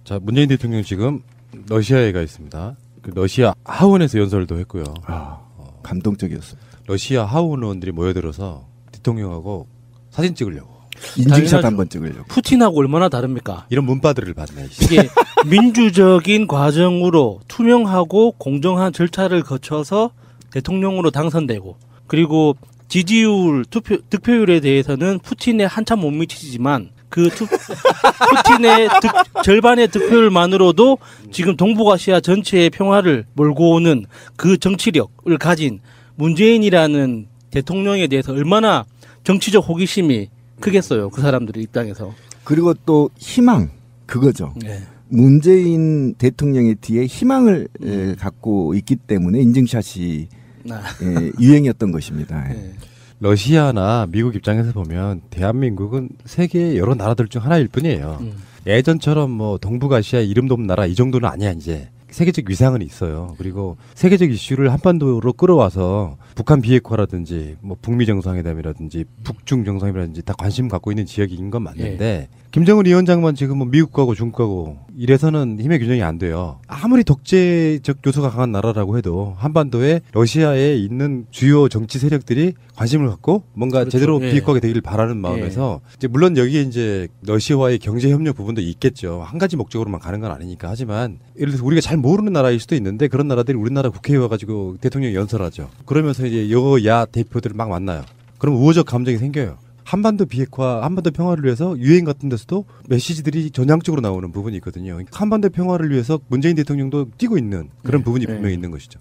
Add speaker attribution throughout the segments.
Speaker 1: 자, 문재인 대통령 지금 러시아에 가 있습니다. 그 러시아 하원에서 연설도 했고요.
Speaker 2: 감동적이었습니다.
Speaker 1: 러시아 하원 의원들이 모여들어서 대통령하고 사진 찍으려고.
Speaker 2: 인증샷 한번 찍으려고.
Speaker 3: 푸틴하고 얼마나 다릅니까?
Speaker 1: 이런 문바들을 받네.
Speaker 3: 이게 민주적인 과정으로 투명하고 공정한 절차를 거쳐서 대통령으로 당선되고, 그리고 지지율, 득표율에 대해서는 푸틴에 한참 못 미치지만 그 푸틴의 절반의 득표율만으로도 지금 동북아시아 전체의 평화를 몰고 오는 그 정치력을 가진 문재인이라는 대통령에 대해서 얼마나 정치적 호기심이 크겠어요. 그 사람들의 입장에서.
Speaker 2: 그리고 또 희망, 그거죠.
Speaker 3: 네.
Speaker 2: 문재인 대통령의 뒤에 희망을 갖고 있기 때문에 인증샷이 유행이었던 것입니다.
Speaker 3: 네.
Speaker 1: 러시아나 미국 입장에서 보면 대한민국은 세계의 여러 나라들 중 하나일 뿐이에요. 예전처럼 뭐 동북아시아 이름도 없는 나라 이 정도는 아니야 이제. 세계적 위상은 있어요. 그리고 세계적 이슈를 한반도로 끌어와서 북한 비핵화라든지 뭐 북미 정상회담이라든지 북중 정상회담이라든지 다 관심 갖고 있는 지역인 건 맞는데 김정은 위원장만 지금 뭐 미국 가고 중국 가고 이래서는 힘의 균형이 안 돼요. 아무리 독재적 요소가 강한 나라라고 해도 한반도에 러시아에 있는 주요 정치 세력들이 관심을 갖고 뭔가
Speaker 3: 그렇죠.
Speaker 1: 제대로 비핵화가 되기를 바라는 마음에서 이제 물론 여기에 이제 러시아와의 경제 협력 부분도 있겠죠. 한 가지 목적으로만 가는 건 아니니까. 하지만 예를 들어서 우리가 잘 모르는 나라일 수도 있는데 그런 나라들이 우리나라 국회에 와가지고 대통령이 연설하죠. 그러면서 이제 여야 대표들을 막 만나요. 그럼 우호적 감정이 생겨요. 한반도 비핵화, 한반도 평화를 위해서 유엔 같은 데서도 메시지들이 전향적으로 나오는 부분이 있거든요. 한반도 평화를 위해서 문재인 대통령도 뛰고 있는 그런 부분이 분명히 있는 것이죠.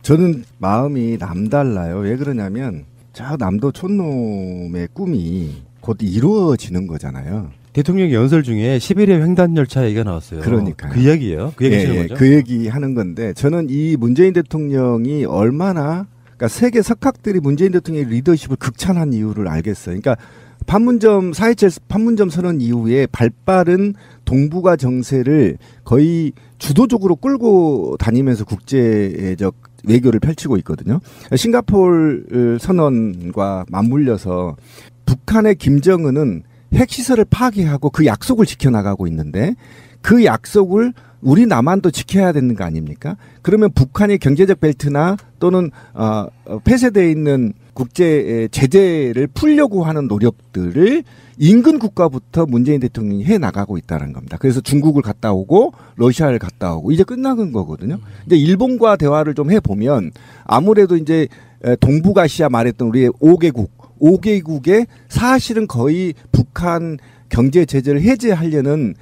Speaker 2: 저는 마음이 남달라요. 왜 그러냐면 저 남도 촌놈의 꿈이 곧 이루어지는 거잖아요.
Speaker 1: 대통령 연설 중에 11회 횡단 열차 얘기가 나왔어요.
Speaker 2: 그러니까요.
Speaker 1: 그 이야기예요. 그 얘기 하는 거죠.
Speaker 2: 그 얘기 하는 건데 저는 이 문재인 대통령이 얼마나 그러니까 세계 석학들이 문재인 대통령의 리더십을 극찬한 이유를 알겠어요. 그러니까 판문점 4.27 판문점 선언 이후에 발빠른 동북아 정세를 거의 주도적으로 끌고 다니면서 국제적 외교를 펼치고 있거든요. 싱가포르 선언과 맞물려서 북한의 김정은은 핵시설을 파괴하고 그 약속을 지켜나가고 있는데 그 약속을 우리 남한도 지켜야 되는 거 아닙니까? 그러면 북한의 경제적 벨트나 또는 폐쇄되어 있는 국제 제재를 풀려고 하는 노력들을 인근 국가부터 문재인 대통령이 해나가고 있다는 겁니다. 그래서 중국을 갔다 오고 러시아를 갔다 오고 이제 끝나는 거거든요. 이제 일본과 대화를 좀 해보면 아무래도 이제 동북아시아 말했던 우리의 5개국의 사실은 거의 북한 경제 제재를 해제하려는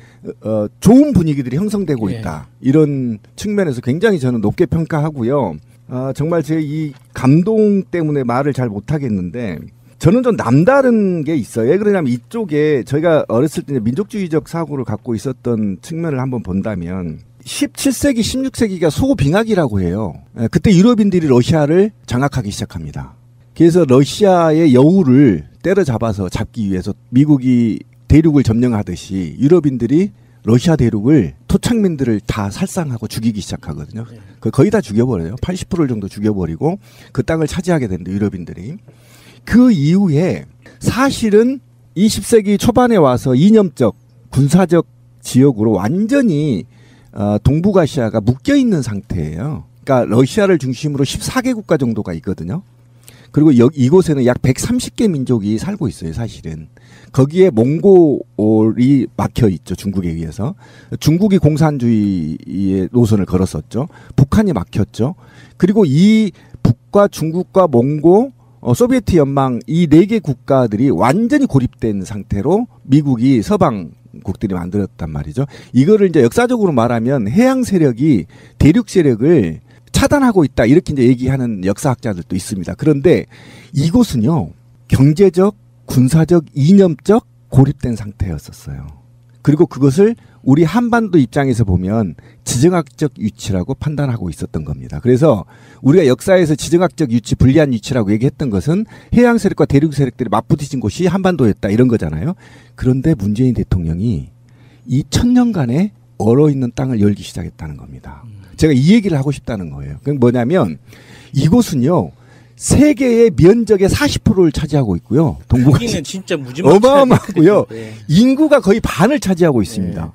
Speaker 2: 좋은 분위기들이 형성되고 있다. 이런 측면에서 굉장히 저는 높게 평가하고요. 정말 제 이 감동 때문에 말을 잘 못하겠는데 저는 좀 남다른 게 있어요. 왜 그러냐면 이쪽에 저희가 어렸을 때 민족주의적 사고를 갖고 있었던 측면을 한번 본다면 17세기, 16세기가 소빙하기라고 해요. 그때 유럽인들이 러시아를 장악하기 시작합니다. 그래서 러시아의 여우를 때려잡아서 잡기 위해서 미국이 대륙을 점령하듯이 유럽인들이 러시아 대륙을 토착민들을 다 살상하고 죽이기 시작하거든요. 거의 다 죽여버려요. 80% 정도 죽여버리고 그 땅을 차지하게 된다, 유럽인들이. 그 이후에 사실은 20세기 초반에 와서 이념적, 군사적 지역으로 완전히 동북아시아가 묶여있는 상태예요. 그러니까 러시아를 중심으로 14개 국가 정도가 있거든요. 그리고 이곳에는 약 130개 민족이 살고 있어요, 사실은. 거기에 몽골이 막혀 있죠, 중국에 의해서. 중국이 공산주의의 노선을 걸었었죠. 북한이 막혔죠. 그리고 이 북과 중국과 몽고, 소비에트 연방 이 4개 국가들이 완전히 고립된 상태로 미국이 서방국들이 만들었단 말이죠. 이거를 이제 역사적으로 말하면 해양 세력이 대륙 세력을 차단하고 있다 이렇게 이제 얘기하는 역사학자들도 있습니다. 그런데 이곳은요 경제적, 군사적, 이념적 고립된 상태였었어요. 그리고 그것을 우리 한반도 입장에서 보면 지정학적 위치라고 판단하고 있었던 겁니다. 그래서 우리가 역사에서 지정학적 위치, 불리한 위치라고 얘기했던 것은 해양 세력과 대륙 세력들이 맞부딪힌 곳이 한반도였다 이런 거잖아요. 그런데 문재인 대통령이 이 1000년간에 얼어있는 땅을 열기 시작했다는 겁니다. 제가 이 얘기를 하고 싶다는 거예요. 그건 뭐냐면 이곳은요 세계의 면적의 40%를 차지하고 있고요.
Speaker 3: 동북아시아는 진짜 무지막지하게
Speaker 2: 어마어마하고요.
Speaker 3: 네.
Speaker 2: 인구가 거의 반을 차지하고 있습니다.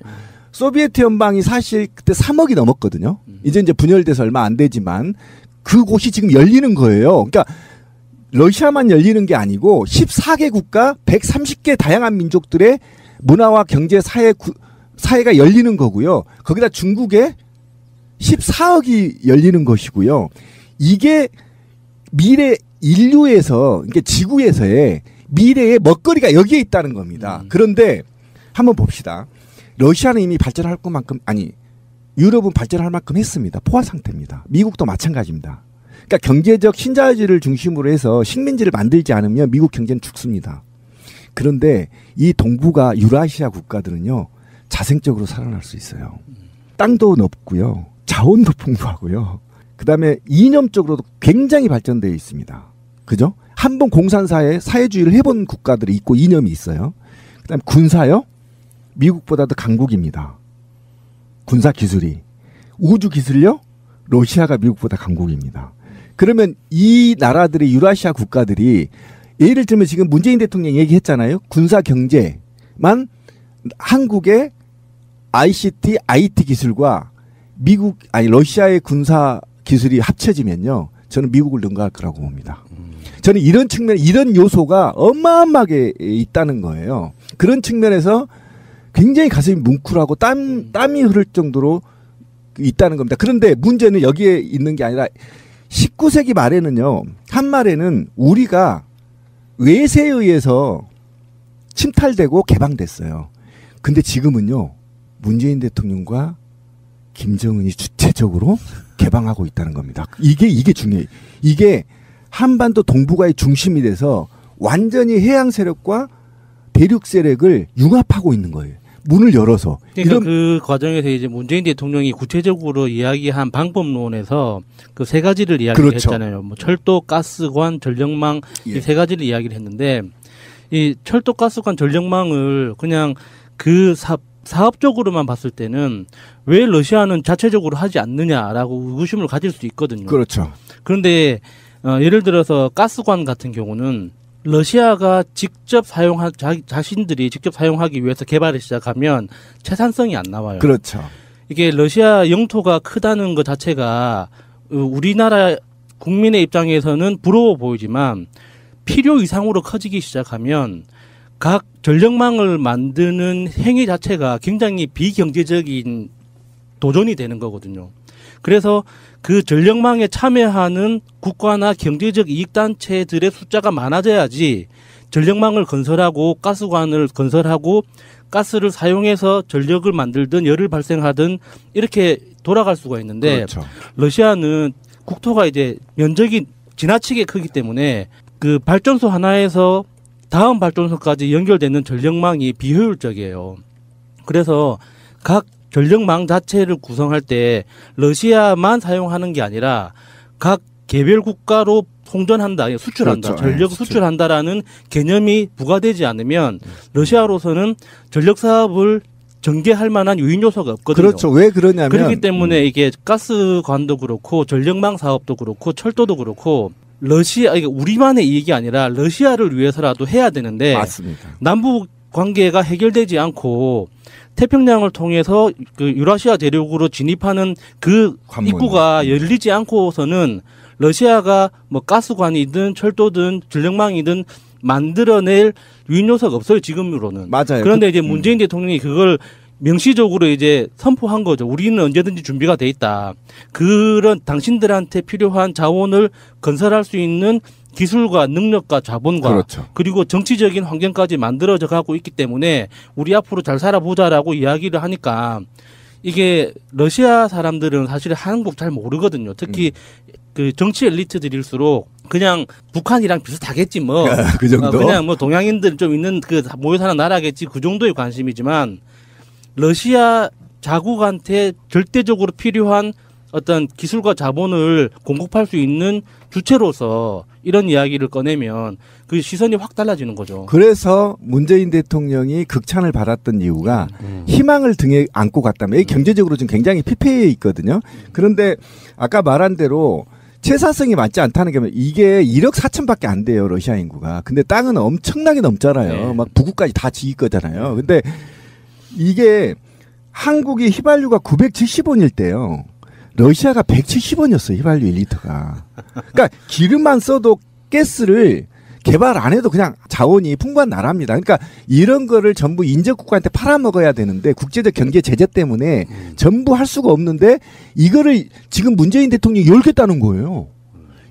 Speaker 2: 소비에트 연방이 사실 그때 3억이 넘었거든요. 이제 분열돼서 얼마 안 되지만 그곳이 지금 열리는 거예요. 그러니까 러시아만 열리는 게 아니고 14개 국가 130개 다양한 민족들의 문화와 경제 사회가 열리는 거고요. 거기다 중국에 14억이 열리는 것이고요. 이게 미래 인류에서, 그러니까 지구에서의 미래의 먹거리가 여기에 있다는 겁니다. 그런데 한번 봅시다. 러시아는 이미 발전할 것만큼, 아니, 유럽은 발전할 만큼 했습니다. 포화 상태입니다. 미국도 마찬가지입니다. 그러니까 경제적 신자유주의를 중심으로 해서 식민지를 만들지 않으면 미국 경제는 죽습니다. 그런데 이 동북아 유라시아 국가들은요, 자생적으로 살아날 수 있어요. 땅도 넓고요. 자원도 풍부하고요. 그다음에 이념적으로도 굉장히 발전되어 있습니다. 그죠? 한번 공산사회 사회주의를 해본 국가들이 있고 이념이 있어요. 그다음에 군사요. 미국보다도 강국입니다. 군사 기술이. 우주 기술요. 러시아가 미국보다 강국입니다. 그러면 이 나라들이 유라시아 국가들이 예를 들면 지금 문재인 대통령이 얘기했잖아요. 군사 경제만 한국의 ICT, IT 기술과 러시아의 군사 기술이 합쳐지면요. 저는 미국을 능가할 거라고 봅니다. 저는 이런 측면, 이런 요소가 어마어마하게 있다는 거예요. 그런 측면에서 굉장히 가슴이 뭉클하고 땀이 흐를 정도로 있다는 겁니다. 그런데 문제는 여기에 있는 게 아니라 19세기 말에는요. 한말에는 우리가 외세에 의해서 침탈되고 개방됐어요. 근데 지금은요. 문재인 대통령과 김정은이 주체적으로 개방하고 있다는 겁니다. 이게 중요해요. 이게 한반도 동북아의 중심이 돼서 완전히 해양 세력과 대륙 세력을 융합하고 있는 거예요. 문을 열어서.
Speaker 3: 그러니까 그 과정에서 이제 문재인 대통령이 구체적으로 이야기한 방법론에서 그 세 가지를 이야기를
Speaker 2: 그렇죠.
Speaker 3: 했잖아요. 뭐 철도, 가스관, 전력망 이 세 가지를 이야기를 했는데 이 철도, 가스관, 전력망을 그냥 그 사업적으로만 봤을 때는 왜 러시아는 자체적으로 하지 않느냐라고 의구심을 가질 수 있거든요.
Speaker 2: 그렇죠.
Speaker 3: 그런데 예를 들어서 가스관 같은 경우는 러시아가 직접 자신들이 직접 사용하기 위해서 개발을 시작하면 채산성이 안 나와요.
Speaker 2: 그렇죠.
Speaker 3: 이게 러시아 영토가 크다는 것 자체가 우리나라 국민의 입장에서는 부러워 보이지만 필요 이상으로 커지기 시작하면 각 전력망을 만드는 행위 자체가 굉장히 비경제적인 도전이 되는 거거든요. 그래서 그 전력망에 참여하는 국가나 경제적 이익단체들의 숫자가 많아져야지 전력망을 건설하고 가스관을 건설하고 가스를 사용해서 전력을 만들든 열을 발생하든 이렇게 돌아갈 수가 있는데
Speaker 2: 그렇죠.
Speaker 3: 러시아는 국토가 이제 면적이 지나치게 크기 때문에 그 발전소 하나에서 다음 발전소까지 연결되는 전력망이 비효율적이에요. 그래서 각 전력망 자체를 구성할 때 러시아만 사용하는 게 아니라 각 개별 국가로 송전한다, 수출한다,
Speaker 2: 그렇죠.
Speaker 3: 전력 수출한다라는 개념이 부과되지 않으면 러시아로서는 전력 사업을 전개할 만한 유인 요소가 없거든요.
Speaker 2: 그렇죠. 왜 그러냐면
Speaker 3: 그렇기 때문에 이게 가스관도 그렇고 전력망 사업도 그렇고 철도도 그렇고 이게 우리만의 이익이 아니라 러시아를 위해서라도 해야 되는데
Speaker 2: 맞습니다.
Speaker 3: 남북 관계가 해결되지 않고 태평양을 통해서 그 유라시아 대륙으로 진입하는 그
Speaker 2: 관문.
Speaker 3: 입구가 열리지 않고서는 러시아가 뭐 가스관이든 철도든 전력망이든 만들어낼 유인 요소가 없어요, 지금으로는.
Speaker 2: 맞아요.
Speaker 3: 그런데 이제 문재인 대통령이 그걸 명시적으로 이제 선포한 거죠. 우리는 언제든지 준비가 돼 있다. 그런 당신들한테 필요한 자원을 건설할 수 있는 기술과 능력과 자본과
Speaker 2: 그렇죠.
Speaker 3: 그리고 정치적인 환경까지 만들어져 가고 있기 때문에 우리 앞으로 잘 살아보자라고 이야기를 하니까 이게 러시아 사람들은 사실 한국 잘 모르거든요. 특히 그 정치 엘리트들일수록 그냥 북한이랑 비슷하겠지 뭐.
Speaker 2: 그 정도?
Speaker 3: 그냥 뭐 동양인들 좀 있는 그 모여 사는 나라겠지 그 정도의 관심이지만 러시아 자국한테 절대적으로 필요한 어떤 기술과 자본을 공급할 수 있는 주체로서 이런 이야기를 꺼내면 그 시선이 확 달라지는 거죠.
Speaker 2: 그래서 문재인 대통령이 극찬을 받았던 이유가 희망을 등에 안고 갔다면 경제적으로 지금 굉장히 피폐해 있거든요. 그런데 아까 말한 대로 채사성이 맞지 않다는 게 이게 1억 4천밖에 안 돼요. 러시아 인구가. 근데 땅은 엄청나게 넘잖아요.
Speaker 3: 네.
Speaker 2: 막 부국까지 다 지을 거잖아요. 근데 이게 한국이 휘발유가 970원일 때요. 러시아가 170원이었어요. 휘발유 1리터가. 그러니까 기름만 써도 가스를 개발 안 해도 그냥 자원이 풍부한 나라입니다. 그러니까 이런 거를 전부 인접국가한테 팔아먹어야 되는데 국제적 경제 제재 때문에 전부 할 수가 없는데 이거를 지금 문재인 대통령이 열겠다는 거예요.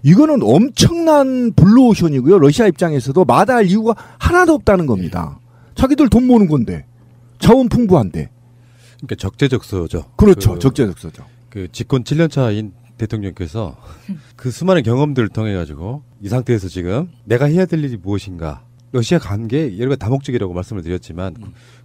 Speaker 2: 이거는 엄청난 블루오션이고요. 러시아 입장에서도 마다할 이유가 하나도 없다는 겁니다. 자기들 돈 모으는 건데 자원 풍부한데.
Speaker 1: 그러니까 적재적소죠.
Speaker 2: 그렇죠. 적재적소죠.
Speaker 1: 그 집권 7년 차인 대통령께서 그 수많은 경험들을 통해 가지고 이 상태에서 지금 내가 해야 될 일이 무엇인가. 러시아 관계 여러 가지 다목적이라고 말씀을 드렸지만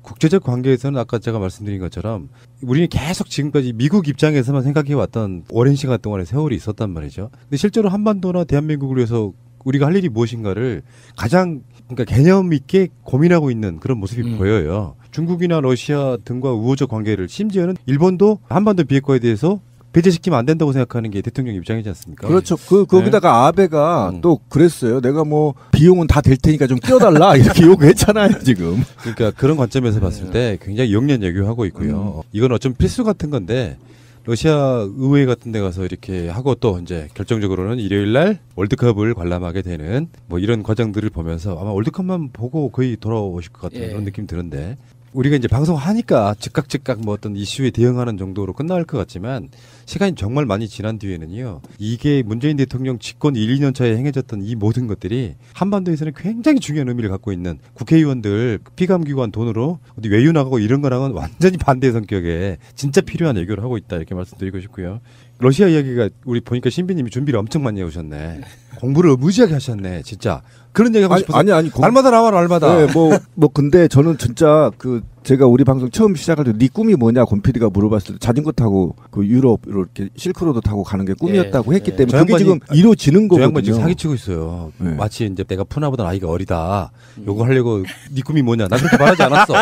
Speaker 1: 국제적 관계에서는 아까 제가 말씀드린 것처럼 우리는 계속 지금까지 미국 입장에서만 생각해 왔던 오랜 시간 동안의 세월이 있었단 말이죠. 근데 실제로 한반도나 대한민국을 위해서 우리가 할 일이 무엇인가를 가장 그러니까 개념 있게 고민하고 있는 그런 모습이 보여요. 중국이나 러시아 등과 우호적 관계를 심지어는 일본도 한반도 비핵화에 대해서 배제시키면 안 된다고 생각하는 게 대통령 입장이지 않습니까?
Speaker 2: 그렇죠. 거기다가 아베가 또 그랬어요. 내가 뭐 비용은 다 될 테니까 좀 끼워달라 이렇게 요구했잖아요 지금.
Speaker 1: 그러니까 그런 관점에서 봤을 때 굉장히 영년외교하고 있고요. 이건 어쩜 필수 같은 건데 러시아 의회 같은 데 가서 이렇게 하고 또 이제 결정적으로는 일요일 날 월드컵을 관람하게 되는 뭐 이런 과정들을 보면서 아마 월드컵만 보고 거의 돌아오실 것 같은 그런 느낌이 드는데 우리가 이제 방송하니까 즉각 뭐 어떤 이슈에 대응하는 정도로 끝날 것 같지만 시간이 정말 많이 지난 뒤에는요. 이게 문재인 대통령 집권 1, 2년 차에 행해졌던 이 모든 것들이 한반도에서는 굉장히 중요한 의미를 갖고 있는 국회의원들 피감기관 돈으로 어디 외유 나가고 이런 거랑은 완전히 반대 성격의 진짜 필요한 외교를 하고 있다 이렇게 말씀드리고 싶고요. 러시아 이야기가 우리 보니까 신비님이 준비를 엄청 많이 해오셨네. 공부를 무지하게 하셨네. 진짜. 그런 얘기 하고 싶어서.
Speaker 2: 아니.
Speaker 1: 날마다 나와 날마다.
Speaker 2: 네, 뭐 근데 저는 진짜 그 제가 우리 방송 처음 시작할 때 네 꿈이 뭐냐 권 PD가 물어봤을 때 자전거 타고 그 유럽 이렇게 실크로드 타고 가는 게 꿈이었다고 했기 때문에 그게 지금 이루어지는
Speaker 1: 저 양반
Speaker 2: 거거든요.
Speaker 1: 지금 사기치고 있어요.
Speaker 2: 네.
Speaker 1: 마치 이제 내가 푸나보다 나이가 어리다. 요거 하려고 네 꿈이 뭐냐. 나 그렇게 말하지 않았어.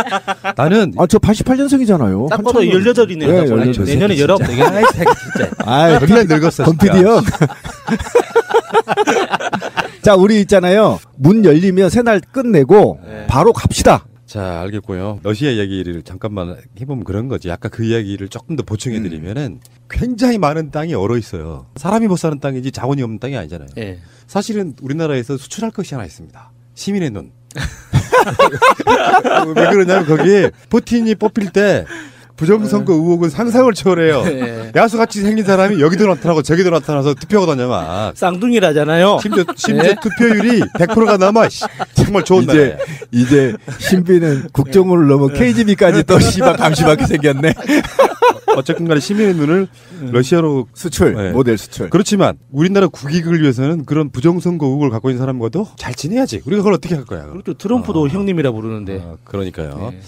Speaker 1: 나는
Speaker 2: 저 88년생이잖아요.
Speaker 3: 딱 봐도 18이네.
Speaker 2: 네,
Speaker 3: 18. 내년에 19 되겠네.
Speaker 1: 아이 새끼 진짜.
Speaker 2: 아,
Speaker 1: 겁나 늙었어.
Speaker 2: 권 PD 형. 자, 우리 있잖아요. 문 열리면 새날 끝내고 바로 갑시다.
Speaker 1: 자, 알겠고요. 러시아 이야기를 잠깐만 해보면 그런 거지. 아까 그 이야기를 조금 더 보충해드리면은 굉장히 많은 땅이 얼어 있어요. 사람이 못 사는 땅이지 자원이 없는 땅이 아니잖아요.
Speaker 3: 예.
Speaker 1: 사실은 우리나라에서 수출할 것이 하나 있습니다. 시민의 눈. 왜 그러냐면 거기 푸틴이 뽑힐 때 부정선거 의혹은 상상을 초월해요.
Speaker 3: 네.
Speaker 1: 야수같이 생긴 사람이 여기도 나타나고 저기도 나타나서 투표가 다녀 막.
Speaker 3: 쌍둥이라잖아요.
Speaker 1: 심지어 투표율이 100%가 넘어. 정말 좋은 나라야.
Speaker 2: 이제 신비는 국정원을 넘어 KGB까지 또 씨발 감시받게 생겼네.
Speaker 1: 어쨌든 간에 시민의 눈을 러시아로
Speaker 2: 수출,
Speaker 1: 네.
Speaker 2: 모델 수출.
Speaker 1: 그렇지만 우리나라 국익을 위해서는 그런 부정선거 의혹을 갖고 있는 사람과도 잘 지내야지. 우리가 그걸 어떻게 할 거야.
Speaker 3: 그렇죠. 트럼프도 형님이라 부르는데.
Speaker 1: 그러니까요.
Speaker 3: 네.